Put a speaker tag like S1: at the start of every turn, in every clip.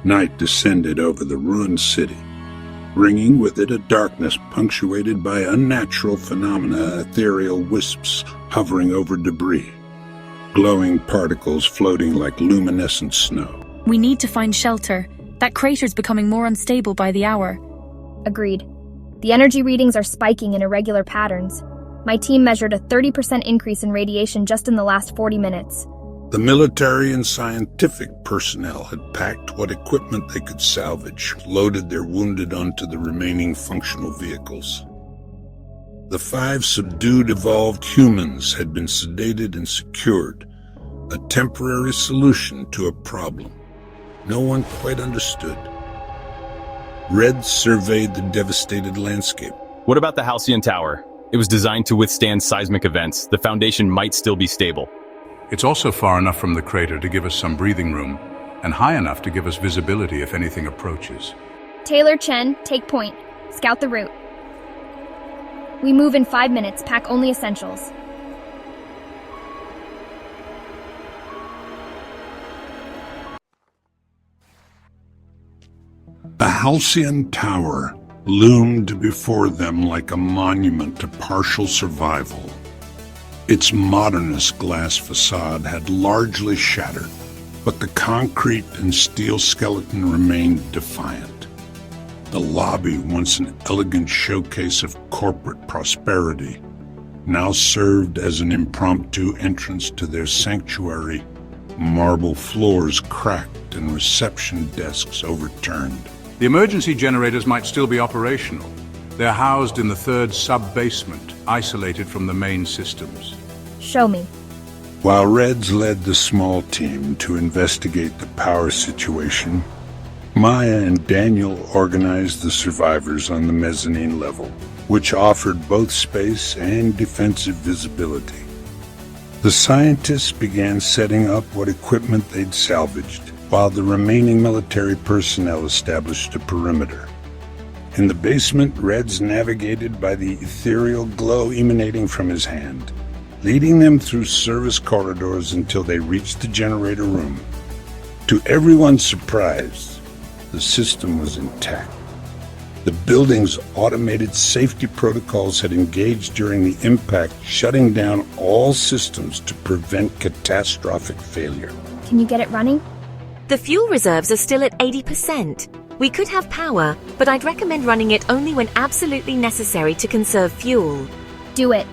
S1: Night descended over the ruined city, bringing with it a darkness punctuated by unnatural phenomena, ethereal wisps hovering over debris, glowing particles floating like luminescent snow.
S2: We need to find shelter. That crater's becoming more unstable by the hour.
S3: Agreed. The energy readings are spiking in irregular patterns. My team measured a 30% increase in radiation just in the last 40 minutes.
S1: The military and scientific personnel had packed what equipment they could salvage, loaded their wounded onto the remaining functional vehicles. The 5 subdued evolved humans had been sedated and secured, a temporary solution to a problem no one quite understood. Reddz surveyed the devastated landscape.
S4: What about the Halcyon Tower? It was designed to withstand seismic events. The foundation might still be stable.
S5: It's also far enough from the crater to give us some breathing room, and high enough to give us visibility if anything approaches.
S3: Taylor, Chen, take point. Scout the route. We move in 5 minutes. Pack only essentials.
S1: The Halcyon Tower loomed before them like a monument to partial survival. Its modernist glass facade had largely shattered, but the concrete and steel skeleton remained defiant. The lobby, once an elegant showcase of corporate prosperity, now served as an impromptu entrance to their sanctuary, marble floors cracked and reception desks overturned.
S5: The emergency generators might still be operational. They're housed in the 3rd sub-basement, isolated from the main systems.
S3: Show me.
S1: While Reddz led the small team to investigate the power situation, Maya and Daniel organized the survivors on the mezzanine level, which offered both space and defensive visibility. The scientists began setting up what equipment they'd salvaged, while the remaining military personnel established a perimeter. In the basement, Reddz navigated by the ethereal glow emanating from his hand, leading them through service corridors until they reached the generator room. To everyone's surprise, the system was intact. The building's automated safety protocols had engaged during the impact, shutting down all systems to prevent catastrophic failure.
S3: Can you get it running?
S6: The fuel reserves are still at 80%. We could have power, but I'd recommend running it only when absolutely necessary to conserve fuel.
S3: Do it.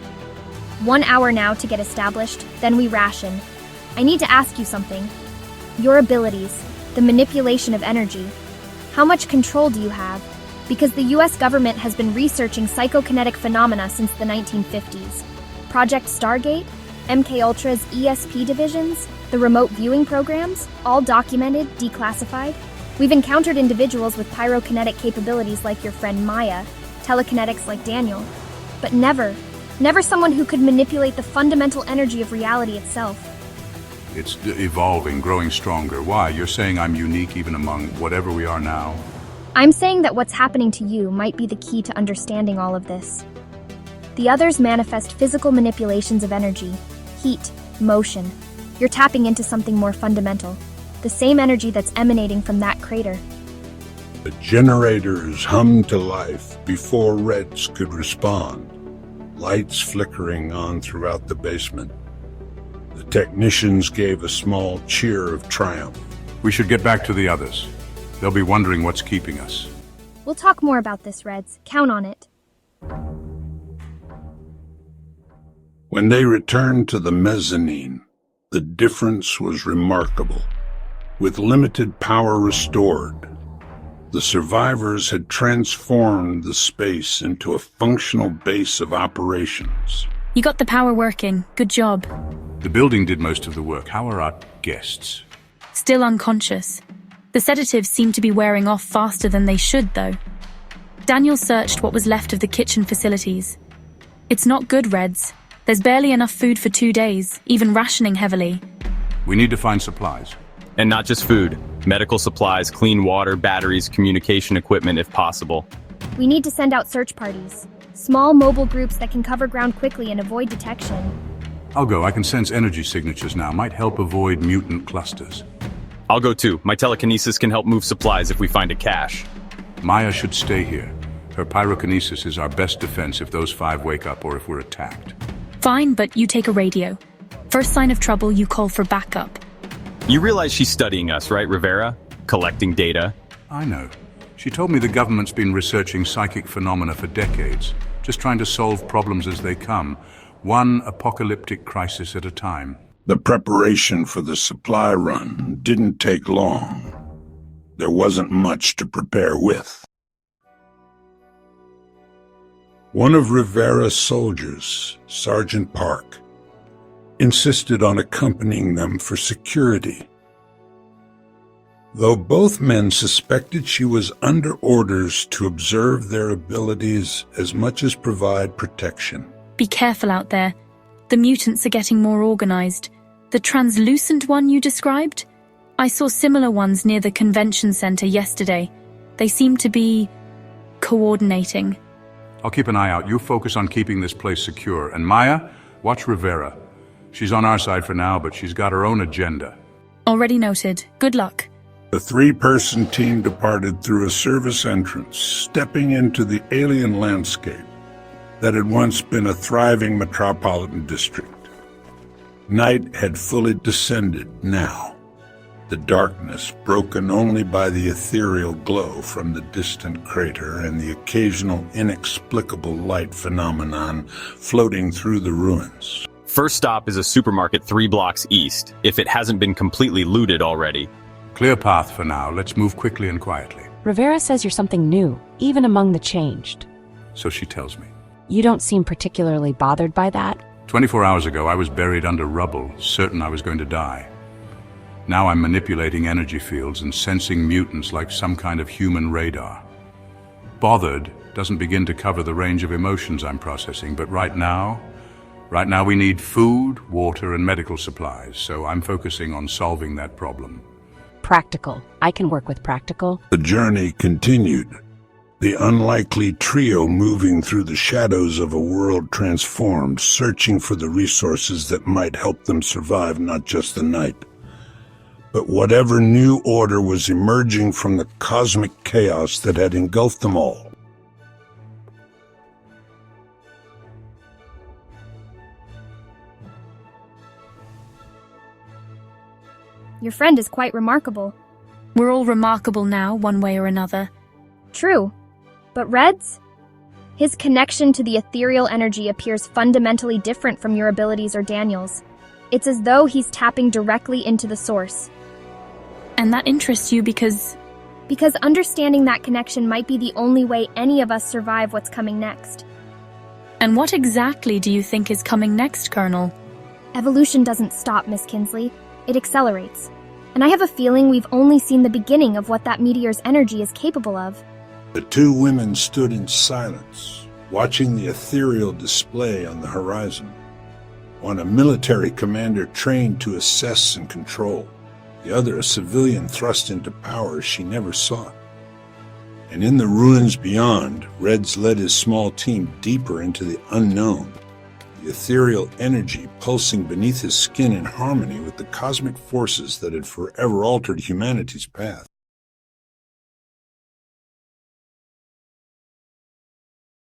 S3: 1 hour now to get established, then we ration. I need to ask you something. Your abilities, the manipulation of energy. How much control do you have? Because the US government has been researching psychokinetic phenomena since the 1950s. Project Stargate, MK Ultra's ESP divisions, the remote viewing programs, all documented, declassified. We've encountered individuals with pyrokinetic capabilities like your friend Maya, telekinetics like Daniel, but never someone who could manipulate the fundamental energy of reality itself.
S5: It's evolving, growing stronger. Why? You're saying I'm unique even among whatever we are now?
S3: I'm saying that what's happening to you might be the key to understanding all of this. The others manifest physical manipulations of energy, heat, motion. You're tapping into something more fundamental, the same energy that's emanating from that crater.
S1: The generators hummed to life before Reddz could respond, lights flickering on throughout the basement. The technicians gave a small cheer of triumph.
S5: We should get back to the others. They'll be wondering what's keeping us.
S3: We'll talk more about this, Reddz. Count on it.
S1: When they returned to the mezzanine, the difference was remarkable. With limited power restored, the survivors had transformed the space into a functional base of operations.
S2: You got the power working. Good job.
S5: The building did most of the work. How are our guests?
S2: Still unconscious. The sedatives seem to be wearing off faster than they should, though. Daniel searched what was left of the kitchen facilities. It's not good, Reddz. There's barely enough food for 2 days, even rationing heavily.
S5: We need to find supplies.
S4: And not just food. Medical supplies, clean water, batteries, communication equipment if possible.
S3: We need to send out search parties. Small mobile groups that can cover ground quickly and avoid detection.
S5: I'll go. I can sense energy signatures now. Might help avoid mutant clusters.
S4: I'll go too. My telekinesis can help move supplies if we find a cache.
S5: Maya should stay here. Her pyrokinesis is our best defense if those 5 wake up or if we're attacked.
S2: Fine, but you take a radio. First sign of trouble, you call for backup.
S4: You realize she's studying us, right, Rivera? Collecting data.
S5: I know. She told me the government's been researching psychic phenomena for decades, just trying to solve problems as they come, one apocalyptic crisis at a time.
S1: The preparation for the supply run didn't take long. There wasn't much to prepare with. One of Rivera's soldiers, Sergeant Park, insisted on accompanying them for security. Though both men suspected she was under orders to observe their abilities as much as provide protection.
S2: Be careful out there. The mutants are getting more organized. The translucent one you described? I saw similar ones near the convention center yesterday. They seem to be coordinating.
S5: I'll keep an eye out. You focus on keeping this place secure. And Maya, watch Rivera. She's on our side for now, but she's got her own agenda.
S2: Already noted. Good luck.
S1: The 3-person team departed through a service entrance, stepping into the alien landscape that had once been a thriving metropolitan district. Night had fully descended now, the darkness broken only by the ethereal glow from the distant crater and the occasional inexplicable light phenomenon floating through the ruins.
S4: First stop is a supermarket 3 blocks east, if it hasn't been completely looted already.
S5: Clear path for now. Let's move quickly and quietly.
S7: Rivera says you're something new, even among the changed.
S5: So she tells me.
S7: You don't seem particularly bothered by that.
S5: 24 hours ago, I was buried under rubble, certain I was going to die. Now I'm manipulating energy fields and sensing mutants like some kind of human radar. Bothered doesn't begin to cover the range of emotions I'm processing, but right now we need food, water, and medical supplies, so I'm focusing on solving that problem.
S7: Practical. I can work with practical.
S1: The journey continued, the unlikely trio moving through the shadows of a world transformed, searching for the resources that might help them survive not just the night, but whatever new order was emerging from the cosmic chaos that had engulfed them all.
S3: Your friend is quite remarkable.
S2: We're all remarkable now, one way or another.
S3: True. But Reddz? His connection to the ethereal energy appears fundamentally different from your abilities or Daniel's. It's as though he's tapping directly into the source.
S2: And that interests you because
S3: understanding that connection might be the only way any of us survive what's coming next.
S2: And what exactly do you think is coming next, Colonel?
S3: Evolution doesn't stop, Miss Kinsley. It accelerates. And I have a feeling we've only seen the beginning of what that meteor's energy is capable of.
S1: The 2 women stood in silence, watching the ethereal display on the horizon. One a military commander trained to assess and control, the other a civilian thrust into power she never sought. And in the ruins beyond, Reddz led his small team deeper into the unknown, the ethereal energy pulsing beneath his skin in harmony with the cosmic forces that had forever altered humanity's path.